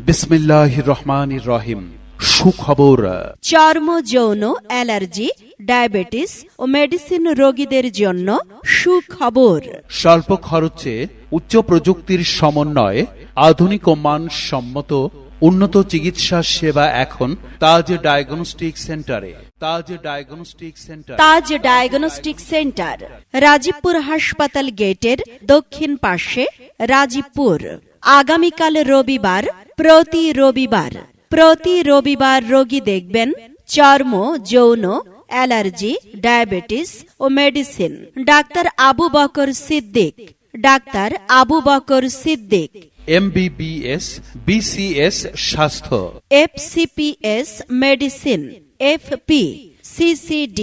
বিসমিল্লাহির রহমানির রহিম। সুখবর। চর্ম যৌন অ্যালার্জি, ডায়াবেটিস ও মেডিসিন রোগীদের জন্য সুখবর। স্বল্প খরচে উচ্চ প্রযুক্তির সমন্বয়ে আধুনিক ও মানসম্মত উন্নত চিকিৎসা সেবা এখন তাজ ডায়াগনস্টিক সেন্টারে। তাজ ডায়াগনস্টিক সেন্টার, রাজীবপুর হাসপাতাল গেটের দক্ষিণ পাশে, রাজীবপুর। আগামীকাল রবিবার, প্রতি রবিবার রোগী দেখবেন চর্ম যৌন অ্যালার্জি, ডায়াবেটিস ও medicine. Doctor Abu Bakar Siddique, MBBS, BCS স্বাস্থ্য, FCPS medicine, FP, CCD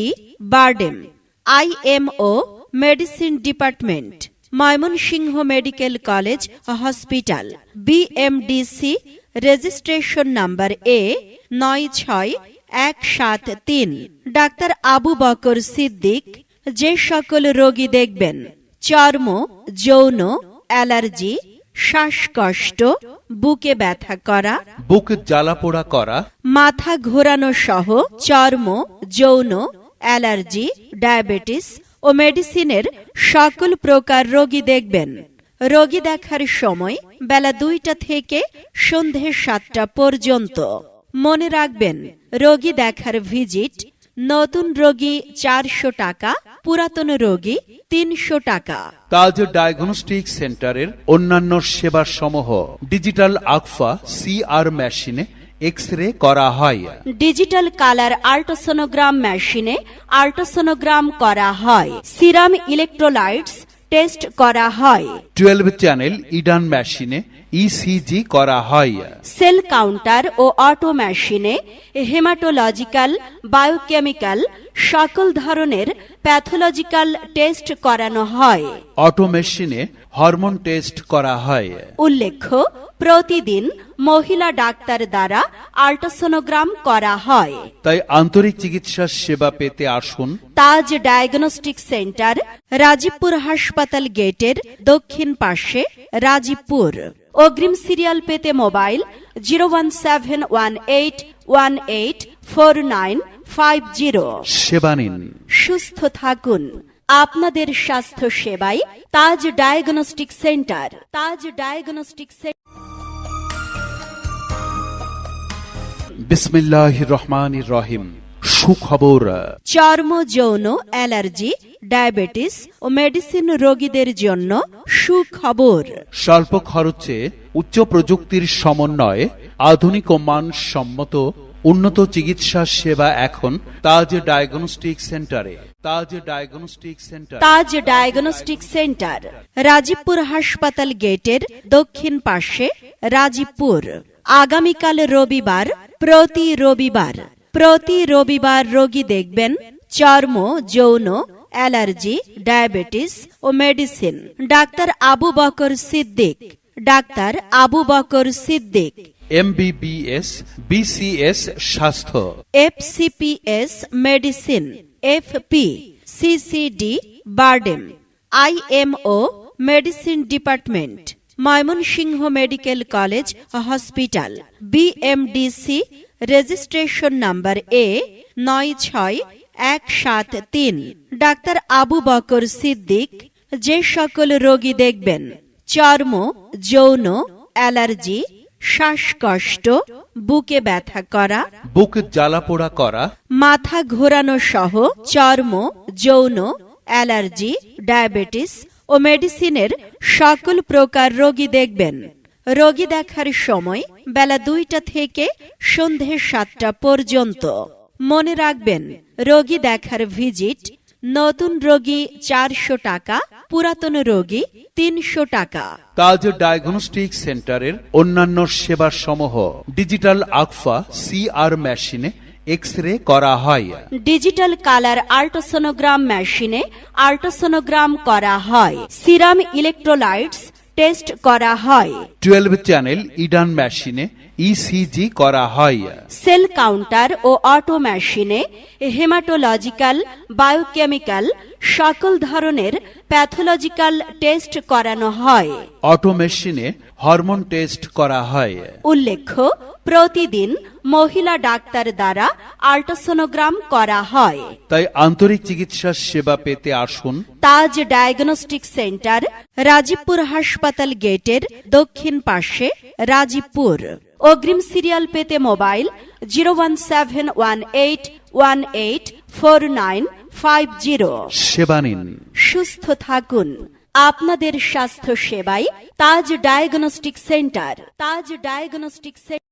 BIRDEM, IMO medicine department, Mymensingh medical college hospital, BMDC registration number A96173। Doctor Abu Bakar Siddique যে সকল রোগী দেখবেন চর্ম যৌন অ্যালার্জি, শ্বাসকষ্ট, বুকে ব্যথা করা, বুক জ্বালাপোড়া করা, মাথা ঘোরানো সহ চর্ম যৌন অ্যালার্জি, ডায়াবেটিস ও মেডিসিনের সকল প্রকার রোগী দেখবেন। রোগী দেখার সময় বেলা 2টা থেকে সন্ধে 7টা পর্যন্ত। মনে রাখবেন, রোগী দেখার ভিজিট নতুন রোগী 400 টাকা, পুরাতন রোগী 300 টাকা। তাজ ডায়াগনস্টিক সেন্টারের অন্যান্য সেবা সমূহ: ডিজিটাল আকফা CR মেশিনে এক্স-রে করা হয়, ডিজিটাল কালার আল্ট্রাসোনোগ্রাম মেশিনে আল্ট্রাসোনোগ্রাম করা হয়, সিরাম ইলেকট্রোলাইটস টেস্ট করা হয়, 12 চ্যানেল ইডান মেশিনে ECG করা হয়, সেল কাউন্টার ও অটো মেশিনে হেমাটোলজিক্যাল, বায়োকেমিক্যাল সকল ধরনের প্যাথোলজিক্যাল টেস্ট করানো হয়, অটো মেশিনে হরমোন টেস্ট করা হয়। উল্লেখ্য, প্রতিদিন মহিলা ডাক্তার দ্বারা আল্ট্রাসোনোগ্রাম করা হয়। তাই আন্তরিক চিকিৎসা সেবা পেতে আসুন তাজ ডায়াগনস্টিক সেন্টার, রাজীবপুর হাসপাতাল গেটের দক্ষিণ পাশে, রাজীবপুর। অগ্রিম সিরিয়াল পেতে মোবাইল 01718184950। সেবা নিন, সুস্থ থাকুন। আপনাদের স্বাস্থ্য সেবায় তাজ ডায়াগনস্টিক সেন্টার। বিসমিল্লাহির রহমানির রহিম। সুখবর। চর্ম যৌন অ্যালার্জি, ডায়াবেটিস ও মেডিসিন রোগীদের জন্য সুখবর। স্বল্প খরচে উচ্চ প্রযুক্তির সমন্বয়ে আধুনিক ও মানসম্মত উন্নত চিকিৎসা সেবা এখন তাজ ডায়াগনস্টিক সেন্টারে। তাজ ডায়াগনস্টিক সেন্টার, রাজীবপুর হাসপাতাল গেটের দক্ষিণ পাশে, রাজীবপুর। আগামীকাল রবিবার, প্রতি রবিবার রোগী দেখবেন চর্ম যৌন অ্যালার্জি, ডায়াবেটিস ও medicine. Doctor Abu Bakar Siddique, MBBS, BCS স্বাস্থ্য, FCPS medicine, FP, CCD BIRDEM, IMO medicine department, Mymensingh medical college hospital, BMDC registration number A96173। Doctor Abu Bakar Siddique যে সকল রোগী দেখবেন চর্ম যৌন অ্যালার্জি, শ্বাসকষ্ট, বুকে ব্যথা করা, বুক জ্বালাপোড়া করা, মাথা ঘোরানো সহ চর্ম যৌন অ্যালার্জি, ডায়াবেটিস ও মেডিসিনের সকল প্রকার রোগী দেখবেন। রোগী দেখার সময় বেলা 2টা থেকে সন্ধে 7টা পর্যন্ত। মনে রাখবেন, রোগী দেখার ভিজিট নতুন রোগী 400 টাকা, পুরাতন রোগী 300 টাকা। তাজ ডায়াগনস্টিক সেন্টারের অন্যান্য সেবা সমূহ: ডিজিটাল আকফা CR মেশিনে এক্স-রে করা হয়, ডিজিটাল কালার আল্ট্রাসোনোগ্রাম মেশিনে আল্ট্রাসোনোগ্রাম করা হয়, সিরাম ইলেকট্রোলাইটস টেস্ট করা হয়, 12 চ্যানেল ইডান মেশিনে ইসিজি করা হয়। সেল কাউন্টার ও অটো মেশিনে হেমাটোলজিক্যাল, বায়োকেমিক্যাল সকল ধরনের প্যাথোলজিক্যাল টেস্ট করানো হয়। অটো মেশিনে হরমোন টেস্ট করা হয়। উল্লেখ্য, প্রতিদিন মহিলা ডাক্তার দ্বারা আল্ট্রাসোনোগ্রাম করা হয়। তাই আন্তরিক চিকিৎসা সেবা পেতে আসুন তাজ ডায়াগনস্টিক সেন্টার, রাজীবপুর হাসপাতাল গেটের দক্ষিণ পাশে, রাজীবপুর। অগ্রিম সিরিয়াল পেতে মোবাইল 01718184950। সেবা নিন। সুস্থ থাকুন। আপনাদের স্বাস্থ্য সেবায় তাজ ডায়াগনস্টিক সেন্টার। তাজ ডায়াগনস্টিক সেন্টার।